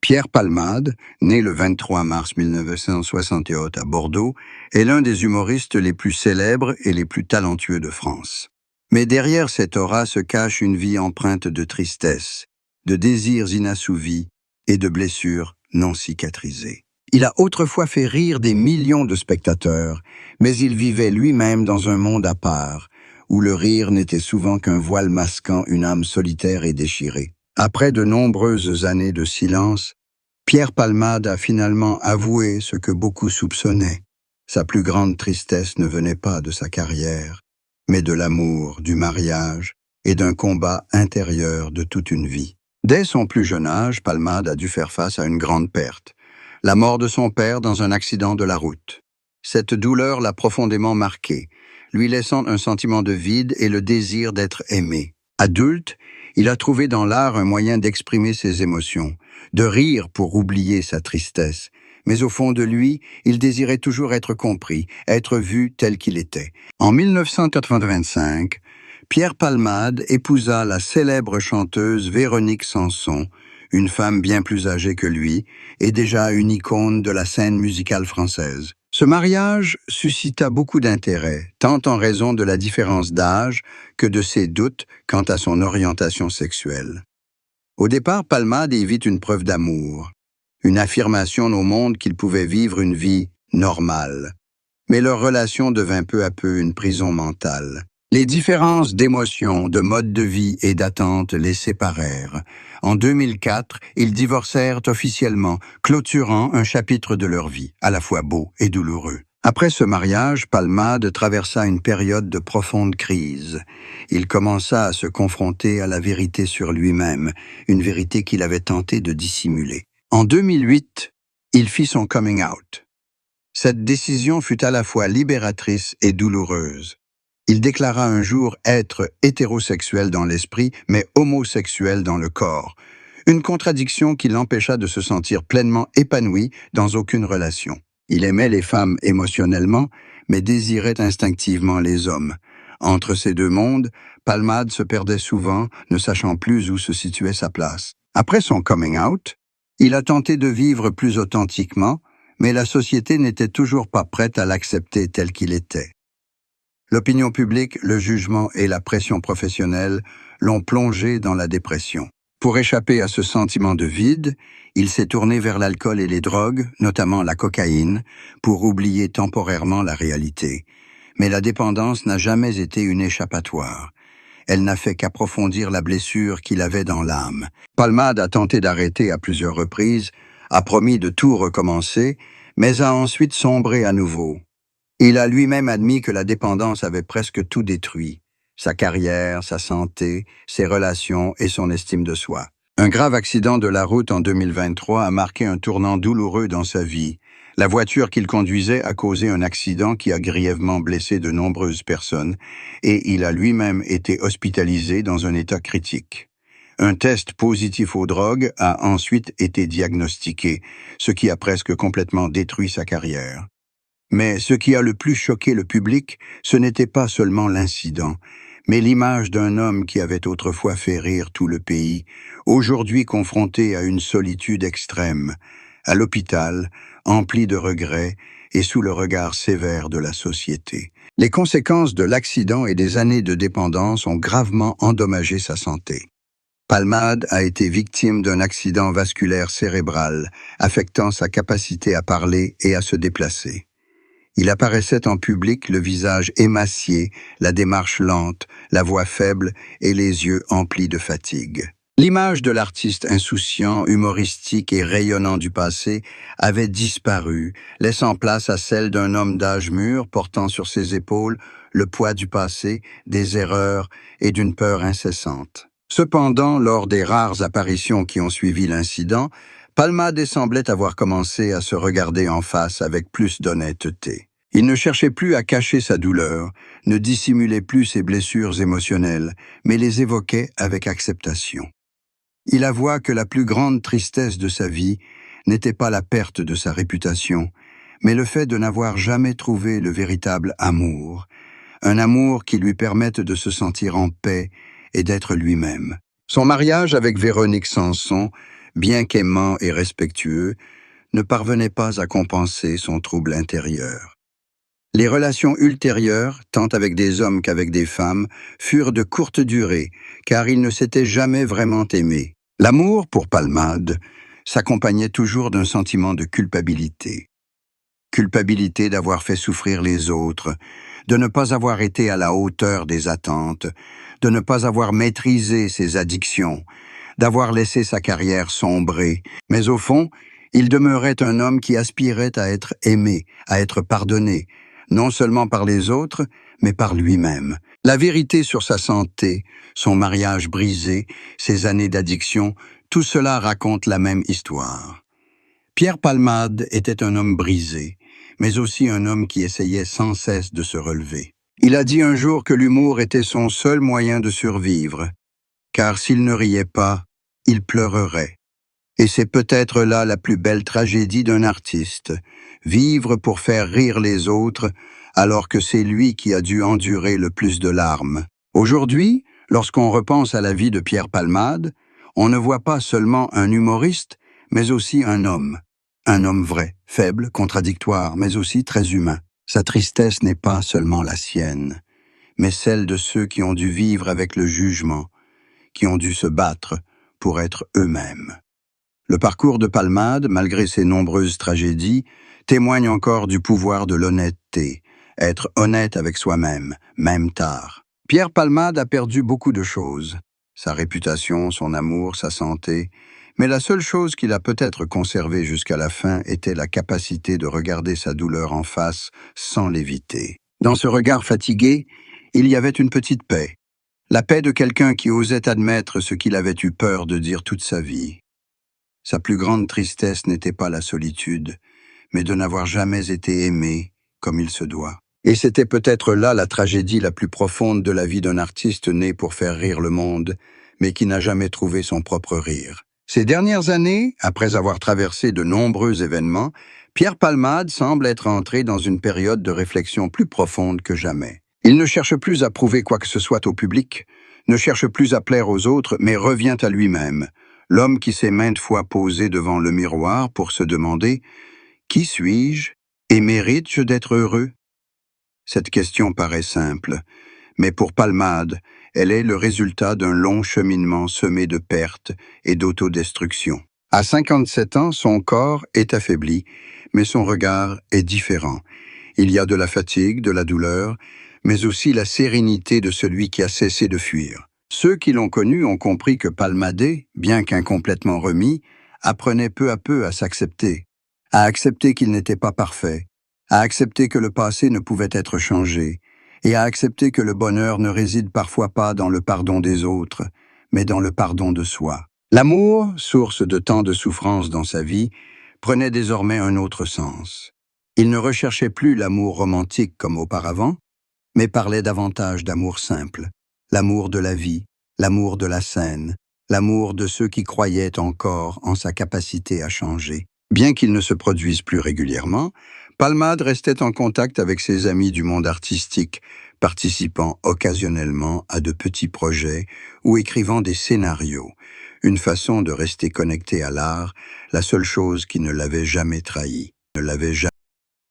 Pierre Palmade, né le 23 mars 1968 à Bordeaux, est l'un des humoristes les plus célèbres et les plus talentueux de France. Mais derrière cette aura se cache une vie empreinte de tristesse, de désirs inassouvis et de blessures non cicatrisées. Il a autrefois fait rire des millions de spectateurs, mais il vivait lui-même dans un monde à part, où le rire n'était souvent qu'un voile masquant une âme solitaire et déchirée. Après de nombreuses années de silence, Pierre Palmade a finalement avoué ce que beaucoup soupçonnaient. Sa plus grande tristesse ne venait pas de sa carrière, mais de l'amour, du mariage et d'un combat intérieur de toute une vie. Dès son plus jeune âge, Palmade a dû faire face à une grande perte, la mort de son père dans un accident de la route. Cette douleur l'a profondément marqué, lui laissant un sentiment de vide et le désir d'être aimé. Adulte, il a trouvé dans l'art un moyen d'exprimer ses émotions, de rire pour oublier sa tristesse. Mais au fond de lui, il désirait toujours être compris, être vu tel qu'il était. En 1985, Pierre Palmade épousa la célèbre chanteuse Véronique Sanson, une femme bien plus âgée que lui et déjà une icône de la scène musicale française. Ce mariage suscita beaucoup d'intérêt, tant en raison de la différence d'âge que de ses doutes quant à son orientation sexuelle. Au départ, Palmade y vit une preuve d'amour, une affirmation au monde qu'il pouvait vivre une vie normale. Mais leur relation devint peu à peu une prison mentale. Les différences d'émotions, de mode de vie et d'attente les séparèrent. En 2004, ils divorcèrent officiellement, clôturant un chapitre de leur vie, à la fois beau et douloureux. Après ce mariage, Palmade traversa une période de profonde crise. Il commença à se confronter à la vérité sur lui-même, une vérité qu'il avait tenté de dissimuler. En 2008, il fit son coming out. Cette décision fut à la fois libératrice et douloureuse. Il déclara un jour être hétérosexuel dans l'esprit, mais homosexuel dans le corps. Une contradiction qui l'empêcha de se sentir pleinement épanoui dans aucune relation. Il aimait les femmes émotionnellement, mais désirait instinctivement les hommes. Entre ces deux mondes, Palmade se perdait souvent, ne sachant plus où se situait sa place. Après son coming out, il a tenté de vivre plus authentiquement, mais la société n'était toujours pas prête à l'accepter tel qu'il était. L'opinion publique, le jugement et la pression professionnelle l'ont plongé dans la dépression. Pour échapper à ce sentiment de vide, il s'est tourné vers l'alcool et les drogues, notamment la cocaïne, pour oublier temporairement la réalité. Mais la dépendance n'a jamais été une échappatoire. Elle n'a fait qu'approfondir la blessure qu'il avait dans l'âme. Palmade a tenté d'arrêter à plusieurs reprises, a promis de tout recommencer, mais a ensuite sombré à nouveau. Il a lui-même admis que la dépendance avait presque tout détruit, sa carrière, sa santé, ses relations et son estime de soi. Un grave accident de la route en 2023 a marqué un tournant douloureux dans sa vie. La voiture qu'il conduisait a causé un accident qui a grièvement blessé de nombreuses personnes et il a lui-même été hospitalisé dans un état critique. Un test positif aux drogues a ensuite été diagnostiqué, ce qui a presque complètement détruit sa carrière. Mais ce qui a le plus choqué le public, ce n'était pas seulement l'incident, mais l'image d'un homme qui avait autrefois fait rire tout le pays, aujourd'hui confronté à une solitude extrême, à l'hôpital, empli de regrets et sous le regard sévère de la société. Les conséquences de l'accident et des années de dépendance ont gravement endommagé sa santé. Palmade a été victime d'un accident vasculaire cérébral, affectant sa capacité à parler et à se déplacer. Il apparaissait en public le visage émacié, la démarche lente, la voix faible et les yeux emplis de fatigue. L'image de l'artiste insouciant, humoristique et rayonnant du passé avait disparu, laissant place à celle d'un homme d'âge mûr portant sur ses épaules le poids du passé, des erreurs et d'une peur incessante. Cependant, lors des rares apparitions qui ont suivi l'incident, Palmade semblait avoir commencé à se regarder en face avec plus d'honnêteté. Il ne cherchait plus à cacher sa douleur, ne dissimulait plus ses blessures émotionnelles, mais les évoquait avec acceptation. Il avoua que la plus grande tristesse de sa vie n'était pas la perte de sa réputation, mais le fait de n'avoir jamais trouvé le véritable amour, un amour qui lui permette de se sentir en paix et d'être lui-même. Son mariage avec Véronique Sanson bien qu'aimant et respectueux, ne parvenait pas à compenser son trouble intérieur. Les relations ultérieures, tant avec des hommes qu'avec des femmes, furent de courte durée, car il ne s'était jamais vraiment aimé. L'amour, pour Palmade, s'accompagnait toujours d'un sentiment de culpabilité. Culpabilité d'avoir fait souffrir les autres, de ne pas avoir été à la hauteur des attentes, de ne pas avoir maîtrisé ses addictions, d'avoir laissé sa carrière sombrer. Mais au fond, il demeurait un homme qui aspirait à être aimé, à être pardonné, non seulement par les autres, mais par lui-même. La vérité sur sa santé, son mariage brisé, ses années d'addiction, tout cela raconte la même histoire. Pierre Palmade était un homme brisé, mais aussi un homme qui essayait sans cesse de se relever. Il a dit un jour que l'humour était son seul moyen de survivre, car s'il ne riait pas, il pleurerait. Et c'est peut-être là la plus belle tragédie d'un artiste, vivre pour faire rire les autres, alors que c'est lui qui a dû endurer le plus de larmes. Aujourd'hui, lorsqu'on repense à la vie de Pierre Palmade, on ne voit pas seulement un humoriste, mais aussi un homme. Un homme vrai, faible, contradictoire, mais aussi très humain. Sa tristesse n'est pas seulement la sienne, mais celle de ceux qui ont dû vivre avec le jugement, qui ont dû se battre pour être eux-mêmes. Le parcours de Palmade, malgré ses nombreuses tragédies, témoigne encore du pouvoir de l'honnêteté, être honnête avec soi-même, même tard. Pierre Palmade a perdu beaucoup de choses, sa réputation, son amour, sa santé, mais la seule chose qu'il a peut-être conservée jusqu'à la fin était la capacité de regarder sa douleur en face sans l'éviter. Dans ce regard fatigué, il y avait une petite paix, la paix de quelqu'un qui osait admettre ce qu'il avait eu peur de dire toute sa vie. Sa plus grande tristesse n'était pas la solitude, mais de n'avoir jamais été aimé comme il se doit. Et c'était peut-être là la tragédie la plus profonde de la vie d'un artiste né pour faire rire le monde, mais qui n'a jamais trouvé son propre rire. Ces dernières années, après avoir traversé de nombreux événements, Pierre Palmade semble être entré dans une période de réflexion plus profonde que jamais. Il ne cherche plus à prouver quoi que ce soit au public, ne cherche plus à plaire aux autres, mais revient à lui-même. L'homme qui s'est maintes fois posé devant le miroir pour se demander « Qui suis-je et mérite-je d'être heureux ?» Cette question paraît simple, mais pour Palmade, elle est le résultat d'un long cheminement semé de pertes et d'autodestruction. À 57 ans, son corps est affaibli, mais son regard est différent. Il y a de la fatigue, de la douleur, mais aussi la sérénité de celui qui a cessé de fuir. Ceux qui l'ont connu ont compris que Palmade, bien qu'incomplètement remis, apprenait peu à peu à s'accepter, à accepter qu'il n'était pas parfait, à accepter que le passé ne pouvait être changé, et à accepter que le bonheur ne réside parfois pas dans le pardon des autres, mais dans le pardon de soi. L'amour, source de tant de souffrances dans sa vie, prenait désormais un autre sens. Il ne recherchait plus l'amour romantique comme auparavant, mais parlait davantage d'amour simple, l'amour de la vie, l'amour de la scène, l'amour de ceux qui croyaient encore en sa capacité à changer. Bien qu'il ne se produise plus régulièrement, Palmade restait en contact avec ses amis du monde artistique, participant occasionnellement à de petits projets ou écrivant des scénarios, une façon de rester connecté à l'art, la seule chose qui ne l'avait jamais trahi, ne l'avait jamais